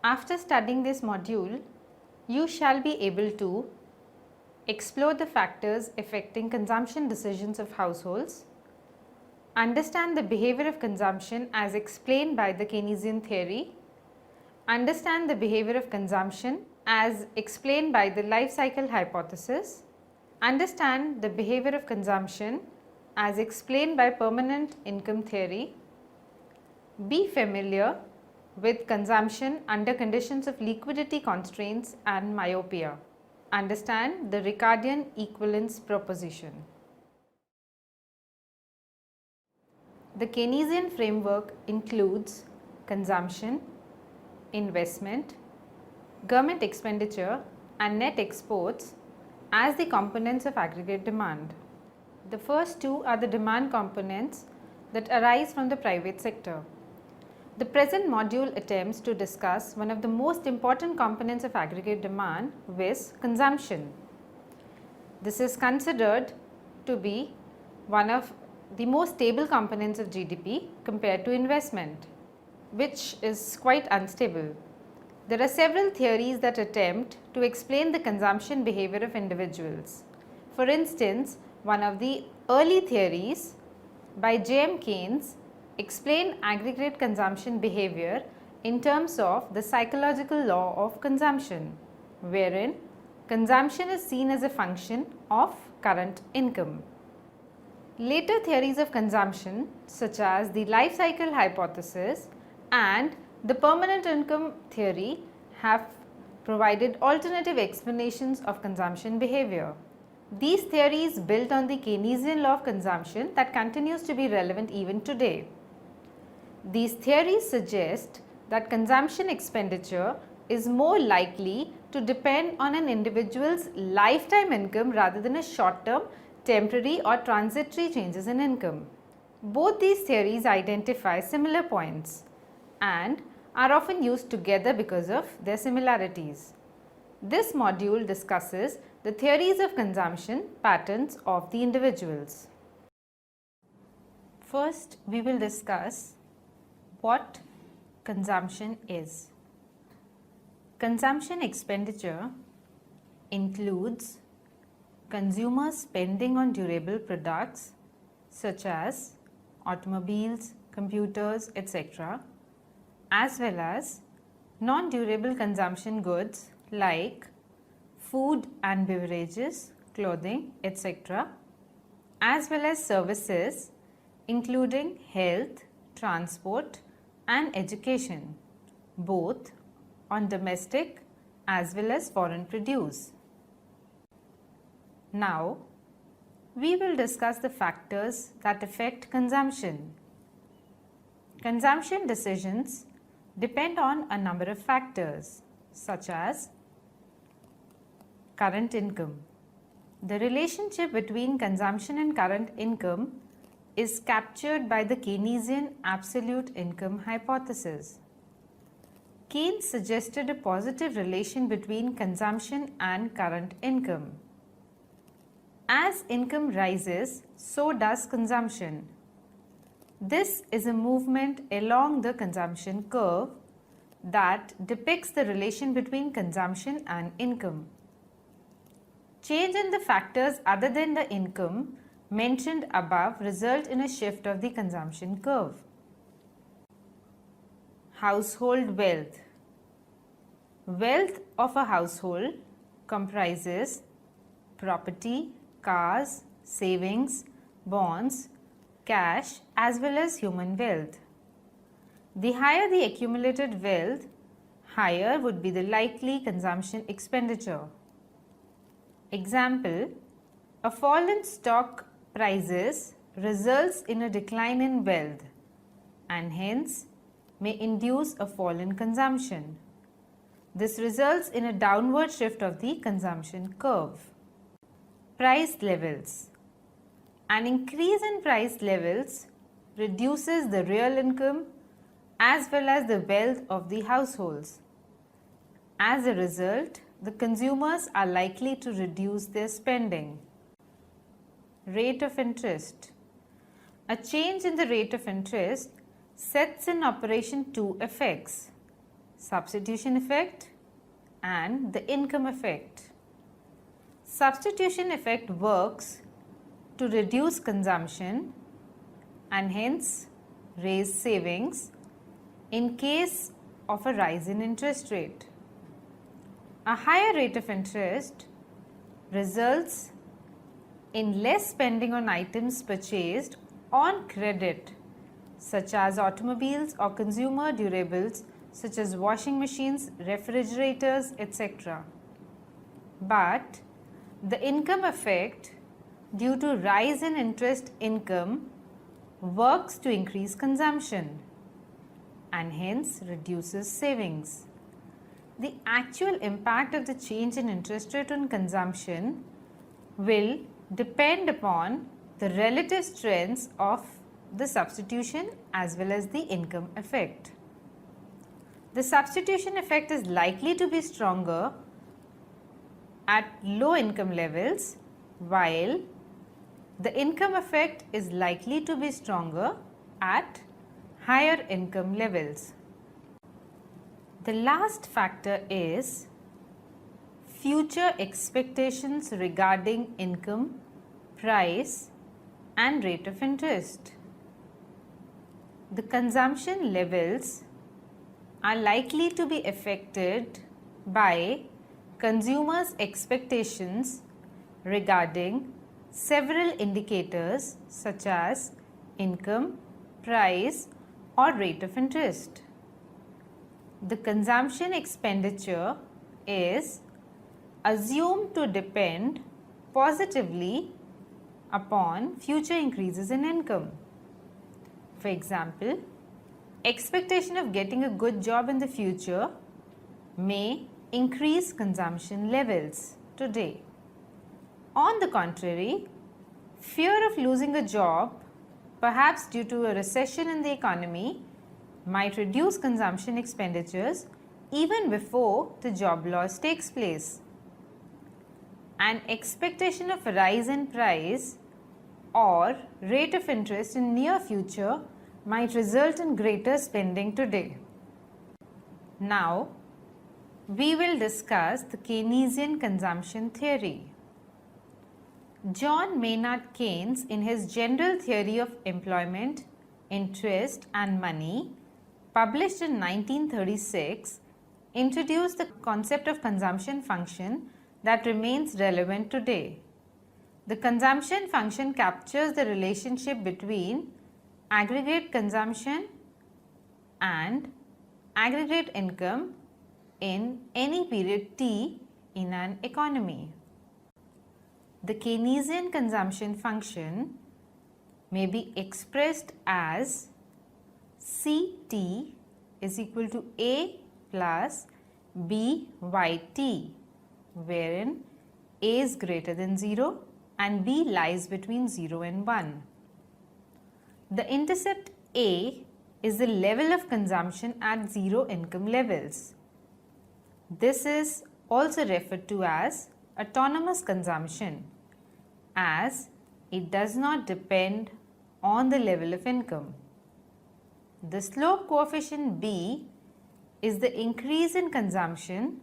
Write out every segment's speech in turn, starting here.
After studying this module, you shall be able to explore the factors affecting consumption decisions of households, understand the behavior of consumption as explained by the Keynesian theory, understand the behavior of consumption as explained by the life cycle hypothesis, understand the behavior of consumption as explained by permanent income theory, be familiar with consumption under conditions of liquidity constraints and myopia. Understand the Ricardian equivalence proposition. The Keynesian framework includes consumption, investment, government expenditure and net exports as the components of aggregate demand. The first two are the demand components that arise from the private sector. The present module attempts to discuss one of the most important components of aggregate demand, viz. Consumption. This is considered to be one of the most stable components of GDP compared to investment, which is quite unstable. There are several theories that attempt to explain the consumption behavior of individuals. For instance, one of the early theories by J.M. Keynes explained aggregate consumption behavior in terms of the psychological law of consumption, wherein consumption is seen as a function of current income. Later theories of consumption, such as the life cycle hypothesis and the permanent income theory, have provided alternative explanations of consumption behavior. These theories built on the Keynesian law of consumption that continues to be relevant even today. These theories suggest that consumption expenditure is more likely to depend on an individual's lifetime income rather than a short-term, temporary or transitory changes in income. Both these theories identify similar points and are often used together because of their similarities. This module discusses the theories of consumption patterns of the individuals. First, we will discuss what consumption is. Consumption expenditure includes consumer spending on durable products such as automobiles, computers, etc., as well as non-durable consumption goods like food and beverages, clothing, etc., as well as services including health, transport and education, both on domestic as well as foreign produce. Now, we will discuss the factors that affect consumption. Consumption decisions depend on a number of factors such as current income. The relationship between consumption and current income is captured by the Keynesian absolute income hypothesis. Keynes suggested a positive relation between consumption and current income. As income rises, so does consumption. This is a movement along the consumption curve that depicts the relation between consumption and income. Change in the factors other than the income mentioned above result in a shift of the consumption curve. Household wealth. Wealth of a household comprises property, cars, savings, bonds, cash as well as human wealth. The higher the accumulated wealth, higher would be the likely consumption expenditure. Example, a fall in stock prices results in a decline in wealth and hence may induce a fall in consumption. This results in a downward shift of the consumption curve. Price levels. An increase in price levels reduces the real income as well as the wealth of the households. As a result, the consumers are likely to reduce their spending. Rate of interest. A change in the rate of interest sets in operation two effects. substitution effect and the income effect. Substitution effect works to reduce consumption and hence raise savings in case of a rise in interest rate. A higher rate of interest results in less spending on items purchased on credit, such as automobiles or consumer durables such as washing machines, refrigerators, etc. But the income effect due to rise in interest income works to increase consumption and hence reduces savings. The actual impact of the change in interest rate on consumption will depend upon the relative strengths of the substitution as well as the income effect. The substitution effect is likely to be stronger at low income levels, while the income effect is likely to be stronger at higher income levels. The last factor is future expectations regarding income, price and rate of interest. The consumption levels are likely to be affected by consumers' expectations regarding several indicators such as income, price or rate of interest. The consumption expenditure is assumed to depend positively upon future increases in income. For example, expectation of getting a good job in the future may increase consumption levels today. On the contrary, fear of losing a job, perhaps due to a recession in the economy, might reduce consumption expenditures even before the job loss takes place. An expectation of a rise in price or rate of interest in near future might result in greater spending today. Now, we will discuss the Keynesian consumption theory. John Maynard Keynes, in his General Theory of Employment, Interest and Money, published in 1936, introduced the concept of consumption function that remains relevant today. The consumption function captures the relationship between aggregate consumption and aggregate income in any period t in an economy. The Keynesian consumption function may be expressed as Ct is equal to A plus Byt, wherein A is greater than 0 and B lies between 0 and 1. The intercept A is the level of consumption at 0 income levels. This is also referred to as autonomous consumption, as it does not depend on the level of income. The slope coefficient B is the increase in consumption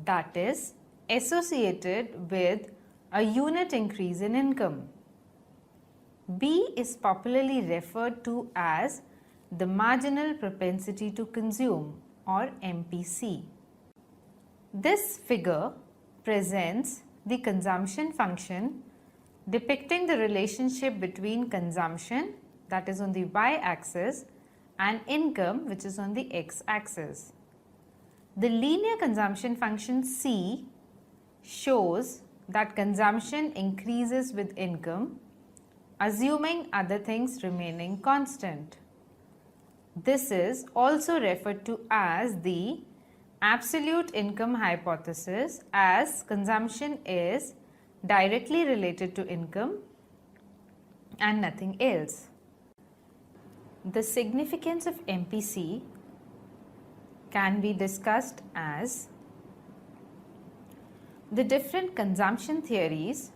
that is associated with a unit increase in income. B is popularly referred to as the marginal propensity to consume, or MPC. This figure presents the consumption function depicting the relationship between consumption, that is on the y-axis, and income, which is on the x-axis. The linear consumption function C shows that consumption increases with income, assuming other things remaining constant. This is also referred to as the absolute income hypothesis, as consumption is directly related to income and nothing else. The significance of MPC can be discussed as the different consumption theories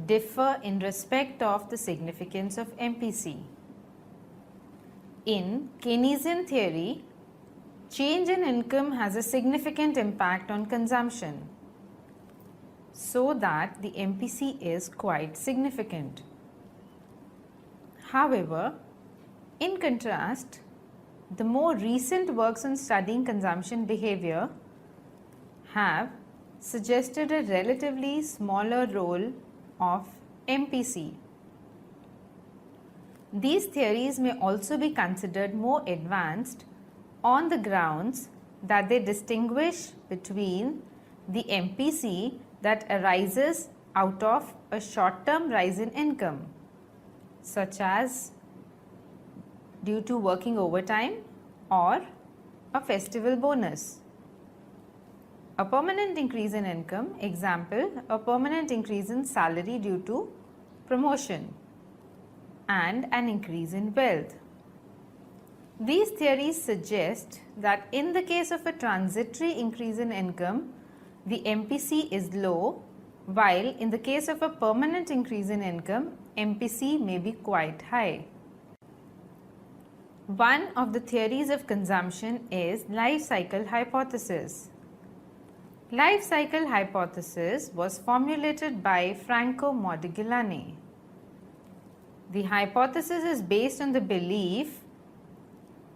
differ in respect of the significance of MPC. In Keynesian theory, change in income has a significant impact on consumption, so that the MPC is quite significant. However, in contrast, the more recent works on studying consumption behavior have suggested a relatively smaller role of MPC. These theories may also be considered more advanced on the grounds that they distinguish between the MPC that arises out of a short-term rise in income, such as due to working overtime or a festival bonus. A permanent increase in income, example, a permanent increase in salary due to promotion, and an increase in wealth. These theories suggest that in the case of a transitory increase in income, the MPC is low, while in the case of a permanent increase in income, MPC may be quite high. One of the theories of consumption is life cycle hypothesis. Life cycle hypothesis was formulated by Franco Modigliani. The hypothesis is based on the belief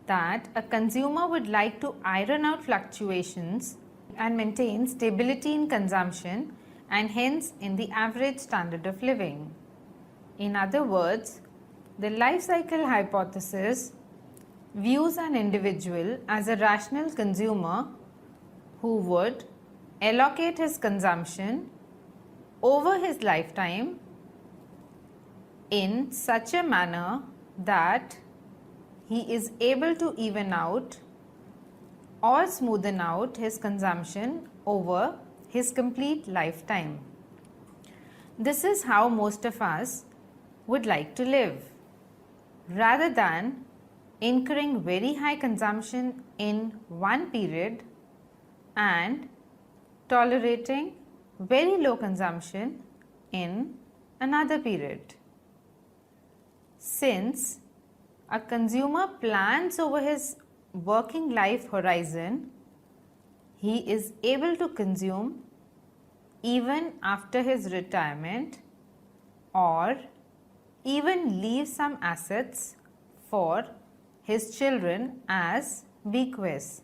that a consumer would like to iron out fluctuations and maintain stability in consumption and hence in the average standard of living. In other words, the life cycle hypothesis views an individual as a rational consumer who would allocate his consumption over his lifetime in such a manner that he is able to even out or smoothen out his consumption over his complete lifetime. This is how most of us would like to live. Rather than incurring very high consumption in one period and tolerating very low consumption in another period. Since a consumer plans over his working life horizon, he is able to consume even after his retirement or even leave some assets for his children as bequests.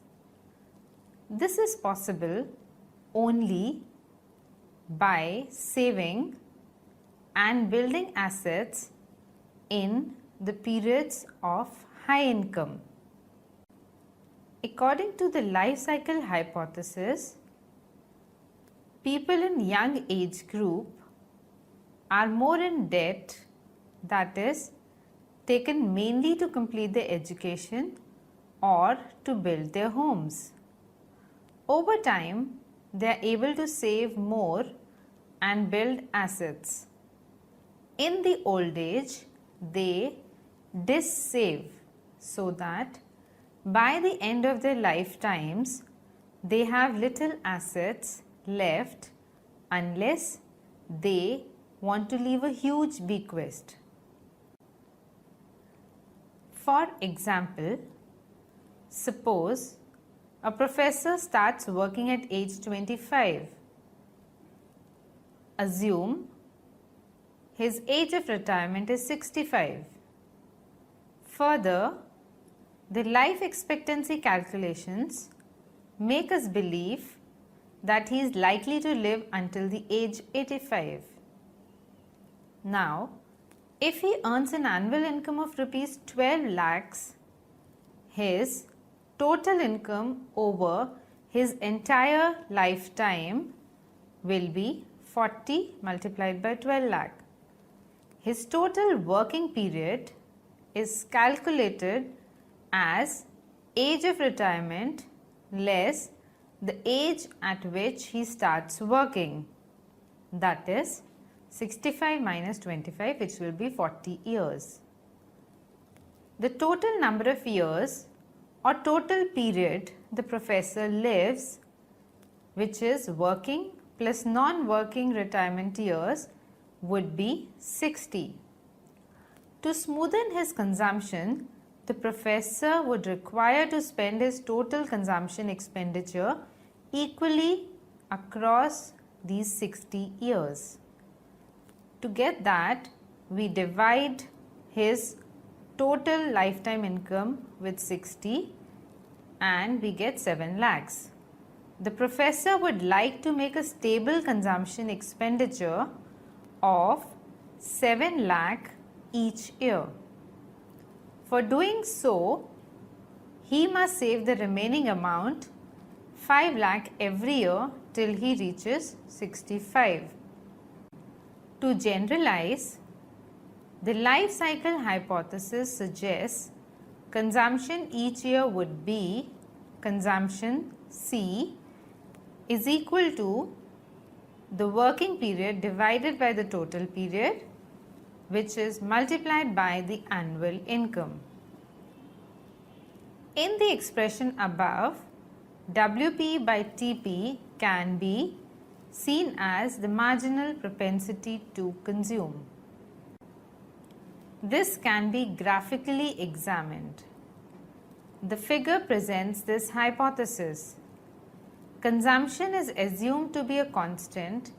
This is possible only by saving and building assets in the periods of high income. According to the life cycle hypothesis, people in young age group are more in debt, that is, taken mainly to complete their education or to build their homes. Over time, they are able to save more and build assets. In the old age, they dis-save so that by the end of their lifetimes, they have little assets left unless they want to leave a huge bequest. For example, suppose a professor starts working at age 25. Assume his age of retirement is 65. Further, the life expectancy calculations make us believe that he is likely to live until the age 85. Now, if he earns an annual income of rupees 12 lakhs, his total income over his entire lifetime will be 40 multiplied by 12 lakh. His total working period is calculated as age of retirement less the age at which he starts working, that is 65 minus 25, which will be 40 years. The total number of years or total period the professor lives, which is working plus non-working retirement years, would be 60. To smoothen his consumption, the professor would require to spend his total consumption expenditure equally across these 60 years. To get that, we divide his total lifetime income with 60 and we get 7 lakhs. The professor would like to make a stable consumption expenditure of 7 lakh each year. For doing so, he must save the remaining amount 5 lakh every year till he reaches 65. To generalize, the life cycle hypothesis suggests consumption each year would be consumption C is equal to the working period divided by the total period, which is multiplied by the annual income. In the expression above, WP by TP can be seen as the marginal propensity to consume. This can be graphically examined. The figure presents this hypothesis. Consumption is assumed to be a constant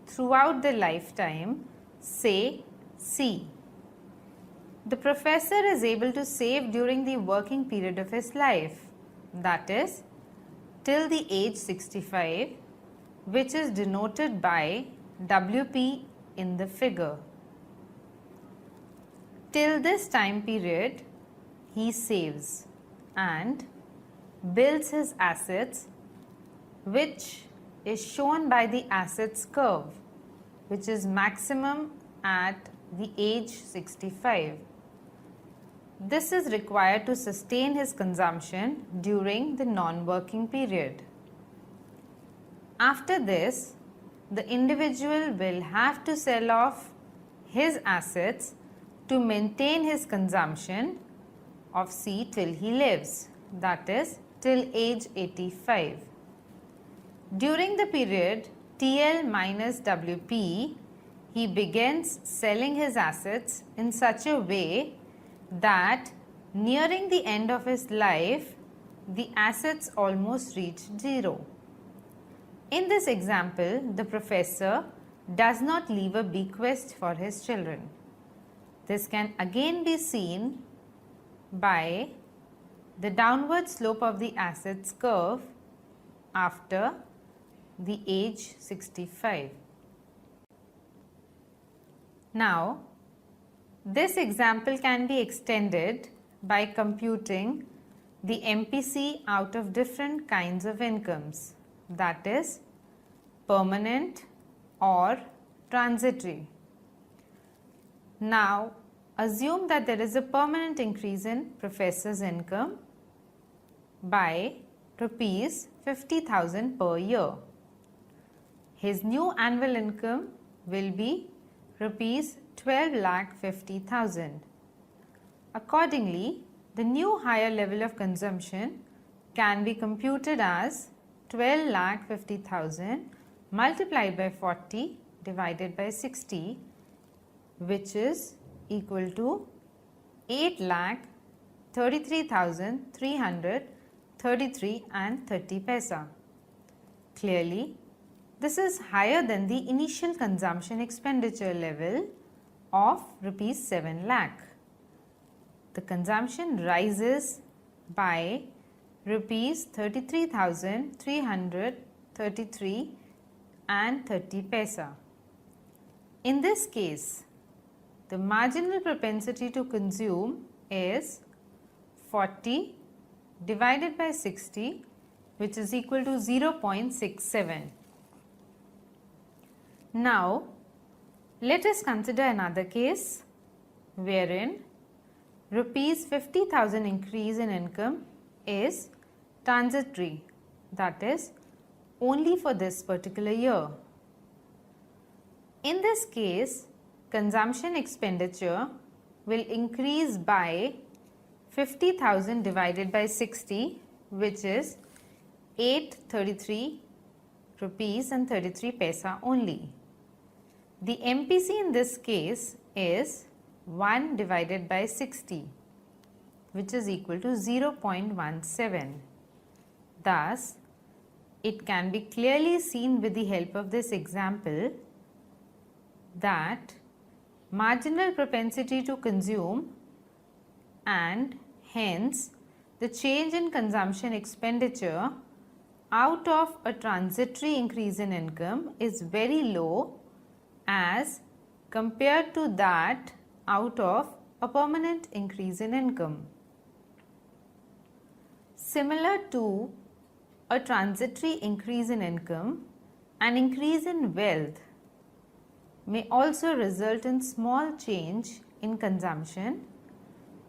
throughout the lifetime, say C. The professor is able to save during the working period of his life, that is, till the age 65, which is denoted by WP in the figure. Till this time period, he saves and builds his assets, which is shown by the assets curve, which is maximum at the age 65. This is required to sustain his consumption during the non-working period. After this, the individual will have to sell off his assets to maintain his consumption of C till he lives, that is, till age 85. During the period TL minus WP, he begins selling his assets in such a way that nearing the end of his life, the assets almost reach zero. In this example, the professor does not leave a bequest for his children. This can again be seen by the downward slope of the assets curve after the age 65. Now, this example can be extended by computing the MPC out of different kinds of incomes, that is, permanent or transitory. Now, assume that there is a permanent increase in professor's income by rupees 50,000 per year. His new annual income will be rupees 12,50,000. Accordingly, the new higher level of consumption can be computed as 12,50,000 multiplied by 40 divided by 60, which is equal to 8,33,333 and 30 paisa. Clearly, this is higher than the initial consumption expenditure level of rupees 7 lakh. The consumption rises by rupees 33,333 and 30 paisa. In this case, the marginal propensity to consume is 40 divided by 60, which is equal to 0.67. Now, let us consider another case wherein rupees 50,000 increase in income is transitory, that is, only for this particular year. In this case, consumption expenditure will increase by 50,000 divided by 60, which is 833 rupees and 33 paisa only. The MPC in this case is 1 divided by 60, which is equal to 0.17. Thus, it can be clearly seen with the help of this example that marginal propensity to consume and hence the change in consumption expenditure out of a transitory increase in income is very low as compared to that out of a permanent increase in income. Similar to a transitory increase in income, an increase in wealth may also result in small change in consumption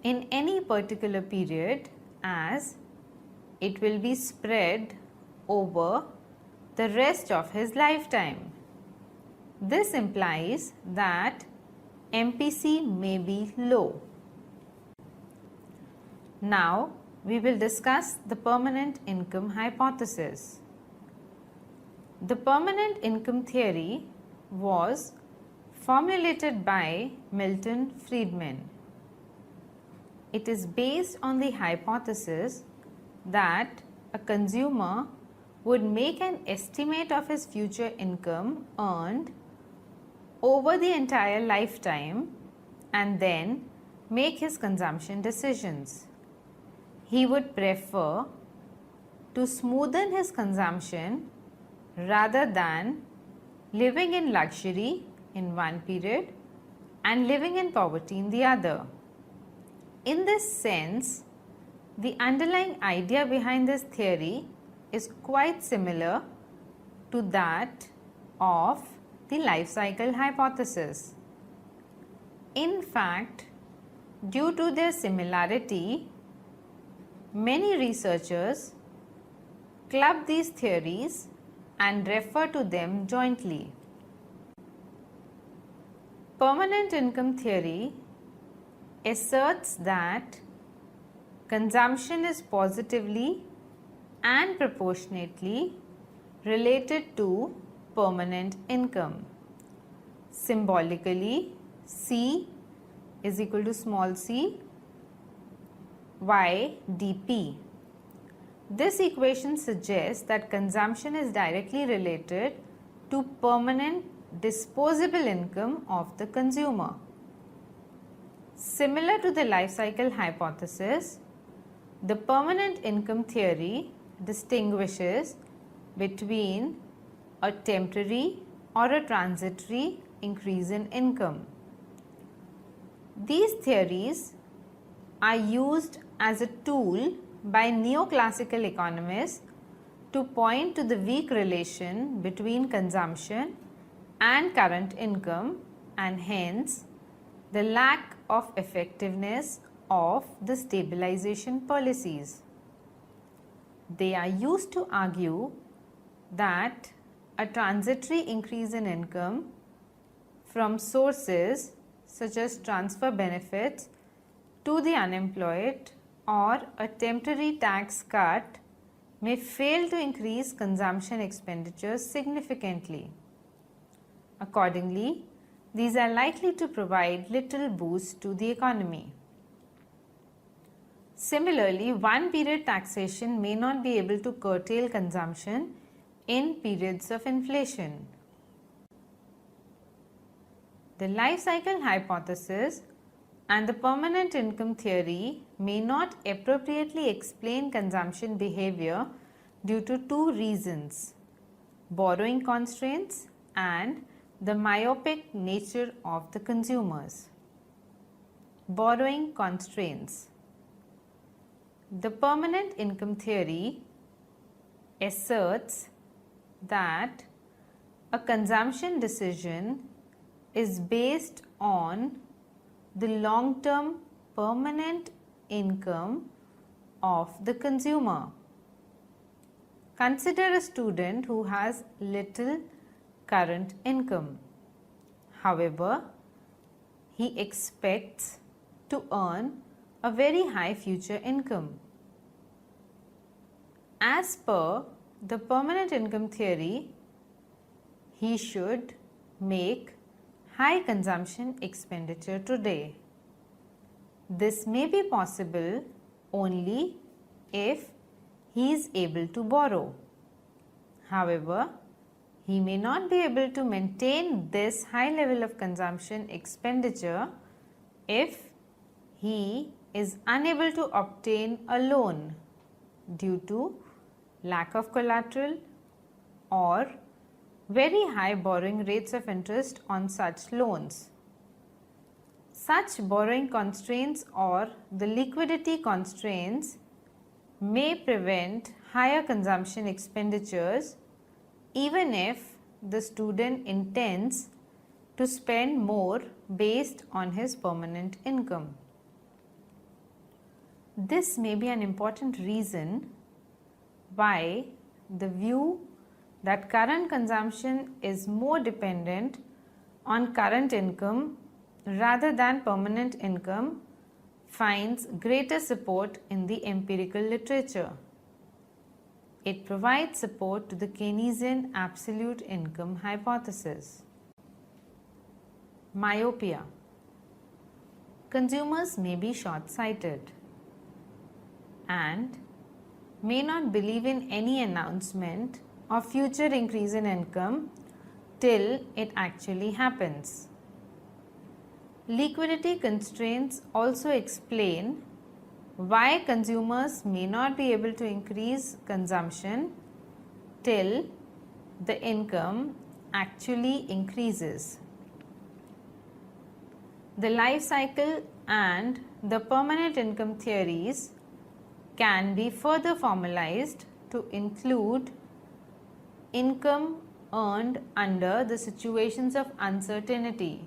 in any particular period as it will be spread over the rest of his lifetime. This implies that MPC may be low. Now, we will discuss the permanent income hypothesis. The permanent income theory was formulated by Milton Friedman. It is based on the hypothesis that a consumer would make an estimate of his future income earned over the entire lifetime and then make his consumption decisions. He would prefer to smoothen his consumption rather than living in luxury in one period and living in poverty in the other. In this sense, the underlying idea behind this theory is quite similar to that of the life cycle hypothesis. In fact, due to their similarity, many researchers club these theories and refer to them jointly. Permanent income theory asserts that consumption is positively and proportionately related to permanent income. Symbolically, C is equal to small c y dp. This equation suggests that consumption is directly related to permanent disposable income of the consumer. Similar to the life cycle hypothesis, the permanent income theory distinguishes between a temporary or a transitory increase in income. These theories are used as a tool by neoclassical economists to point to the weak relation between consumption and current income and hence the lack of effectiveness of the stabilization policies. They are used to argue that a transitory increase in income from sources such as transfer benefits to the unemployed or a temporary tax cut may fail to increase consumption expenditures significantly. Accordingly, these are likely to provide little boost to the economy. Similarly, one period taxation may not be able to curtail consumption in periods of inflation. The life cycle hypothesis and the permanent income theory may not appropriately explain consumption behavior due to two reasons: borrowing constraints and the myopic nature of the consumers. Borrowing constraints. The permanent income theory asserts that a consumption decision is based on the long-term permanent income of the consumer. Consider a student who has little current income. However, he expects to earn a very high future income. As per the permanent income theory, he should make high consumption expenditure today. This may be possible only if he is able to borrow. However, he may not be able to maintain this high level of consumption expenditure if he is unable to obtain a loan due to lack of collateral or very high borrowing rates of interest on such loans. Such borrowing constraints or the liquidity constraints may prevent higher consumption expenditures even if the student intends to spend more based on his permanent income. This may be an important reason why the view that current consumption is more dependent on current income rather than permanent income finds greater support in the empirical literature. It provides support to the Keynesian absolute income hypothesis. Myopia. Consumers may be short-sighted and may not believe in any announcement of future increase in income till it actually happens. Liquidity constraints also explain why consumers may not be able to increase consumption till the income actually increases. The life cycle and the permanent income theories can be further formalized to include income earned under the situations of uncertainty.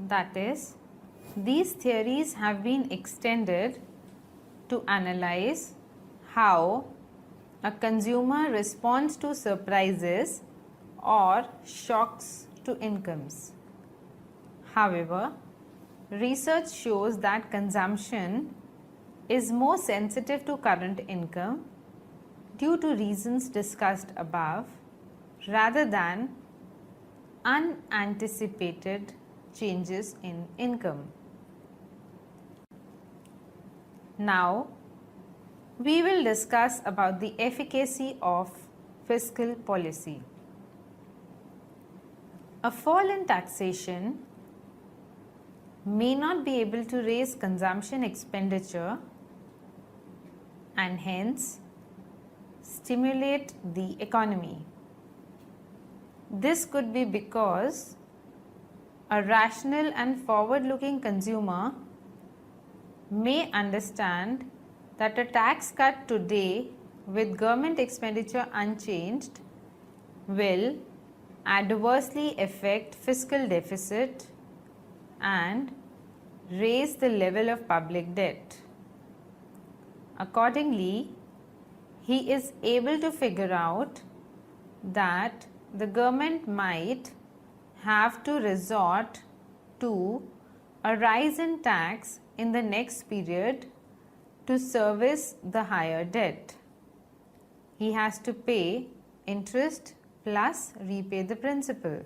That is, these theories have been extended to analyze how a consumer responds to surprises or shocks to incomes. However, research shows that consumption is more sensitive to current income due to reasons discussed above rather than unanticipated changes in income. Now, we will discuss about the efficacy of fiscal policy. A fall in taxation may not be able to raise consumption expenditure and hence stimulate the economy. This could be because a rational and forward-looking consumer may understand that a tax cut today with government expenditure unchanged will adversely affect fiscal deficit and raise the level of public debt. Accordingly, he is able to figure out that the government might have to resort to a rise in tax in the next period to service the higher debt. He has to pay interest plus repay the principal.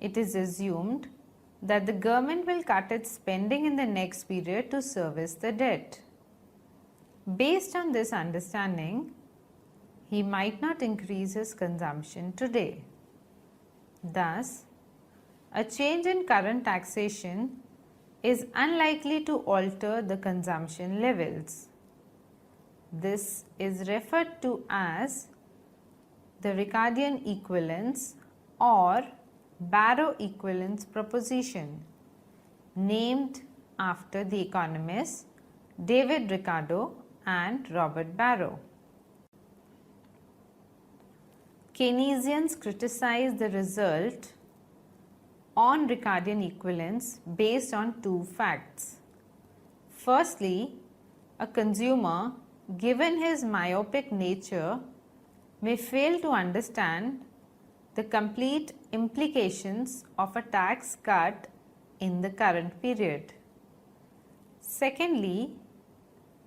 It is assumed that the government will cut its spending in the next period to service the debt. Based on this understanding, he might not increase his consumption today. Thus, a change in current taxation is unlikely to alter the consumption levels. This is referred to as the Ricardian equivalence or Barrow equivalence proposition, named after the economists David Ricardo and Robert Barrow. Keynesians criticize the result on Ricardian equivalence based on two facts. Firstly, a consumer, given his myopic nature, may fail to understand the complete implications of a tax cut in the current period. Secondly,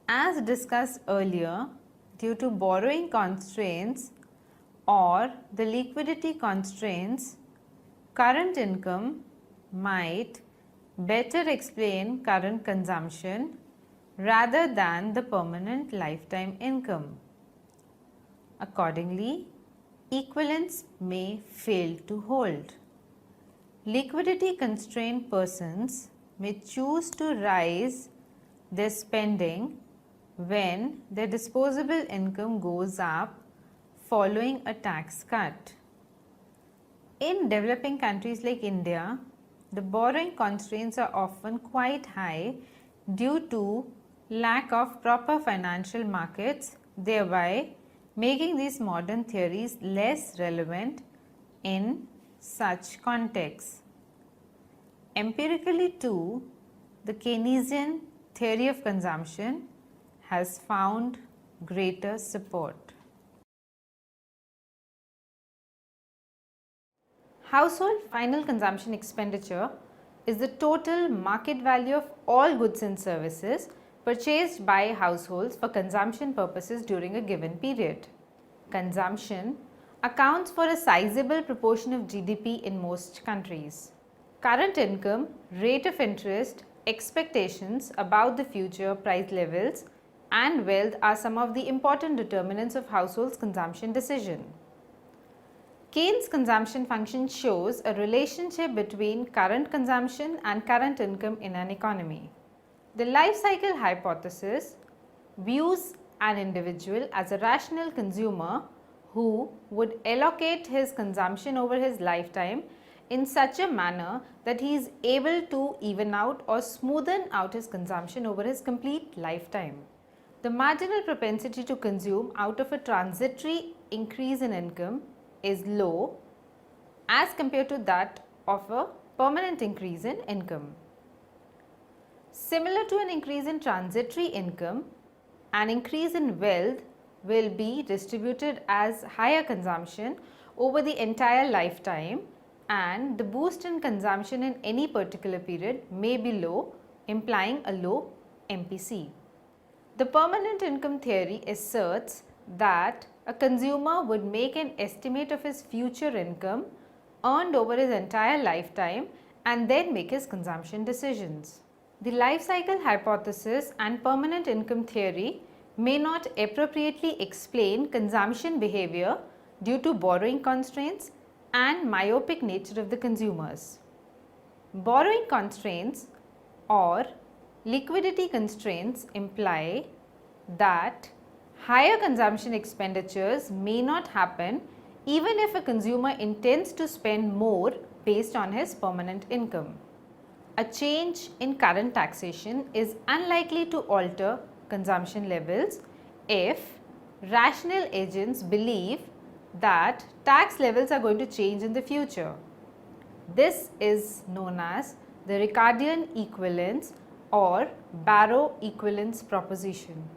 as discussed earlier, due to borrowing constraints or the liquidity constraints, current income might better explain current consumption rather than the permanent lifetime income. Accordingly, equivalence may fail to hold. Liquidity constrained persons may choose to raise their spending when their disposable income goes up following a tax cut. In developing countries like India, the borrowing constraints are often quite high due to lack of proper financial markets, thereby making these modern theories less relevant in such contexts. Empirically too, the Keynesian theory of consumption has found greater support. Household final consumption expenditure is the total market value of all goods and services purchased by households for consumption purposes during a given period. Consumption accounts for a sizable proportion of GDP in most countries. Current income, rate of interest, expectations about the future price levels, and wealth are some of the important determinants of households' consumption decision. Keynes' consumption function shows a relationship between current consumption and current income in an economy. The life cycle hypothesis views an individual as a rational consumer who would allocate his consumption over his lifetime in such a manner that he is able to even out or smoothen out his consumption over his complete lifetime. The marginal propensity to consume out of a transitory increase in income is low as compared to that of a permanent increase in income. Similar to an increase in transitory income, an increase in wealth will be distributed as higher consumption over the entire lifetime, and the boost in consumption in any particular period may be low, implying a low MPC. The permanent income theory asserts that a consumer would make an estimate of his future income earned over his entire lifetime and then make his consumption decisions. The life cycle hypothesis and permanent income theory may not appropriately explain consumption behavior due to borrowing constraints and myopic nature of the consumers. Borrowing constraints or liquidity constraints imply that higher consumption expenditures may not happen even if a consumer intends to spend more based on his permanent income. A change in current taxation is unlikely to alter consumption levels if rational agents believe that tax levels are going to change in the future. This is known as the Ricardian equivalence or Barrow equivalence proposition.